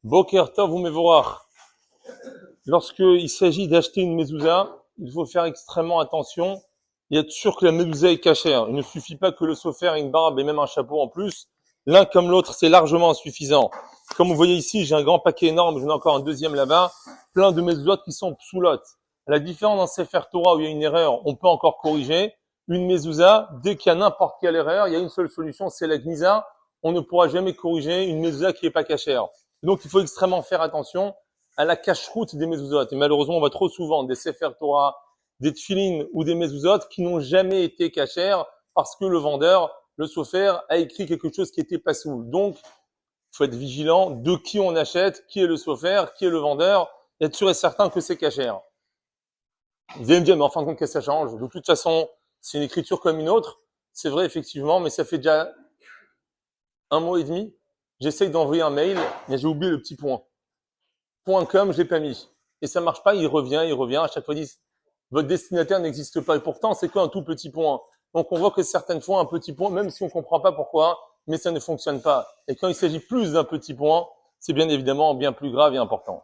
Boker Tov ou Mevorach. Lorsqu'il s'agit d'acheter une mezouza, il faut faire extrêmement attention et être sûr que la mezouza est cachère. Il ne suffit pas que le sofer ait une barbe et même un chapeau en plus. L'un comme l'autre, c'est largement insuffisant. Comme vous voyez ici, j'ai un grand paquet énorme, j'en ai encore un deuxième là-bas, plein de mezouzotes qui sont psoulotes. À la différence d'un Sefer Torah où il y a une erreur, on peut encore corriger. Une mezouza, dès qu'il y a n'importe quelle erreur, il y a une seule solution, c'est la gniza. On ne pourra jamais corriger une mezouza qui n'est pas cachère. Donc il faut extrêmement faire attention à la cache-route des mezuzot. Et malheureusement, on voit trop souvent des Sefer Torah, des tfilines ou des mezuzot qui n'ont jamais été cachères parce que le vendeur, le sofer, a écrit quelque chose qui était pas soul. Donc, il faut être vigilant de qui on achète, qui est le sofer, qui est le vendeur, et être sûr et certain que c'est cachère. Vous allez me dire, mais en fin de compte, qu'est-ce que ça change? De toute façon, c'est une écriture comme une autre. C'est vrai, effectivement, mais ça fait déjà 1 mois et demi. J'essaye d'envoyer un mail, mais j'ai oublié le petit point. .com, je l'ai pas mis. Et ça marche pas, il revient, à chaque fois il dit, votre destinataire n'existe pas. Et pourtant, c'est qu'un tout petit point. Donc, on voit que certaines fois, un petit point, même si on comprend pas pourquoi, mais ça ne fonctionne pas. Et quand il s'agit plus d'un petit point, c'est bien évidemment bien plus grave et important.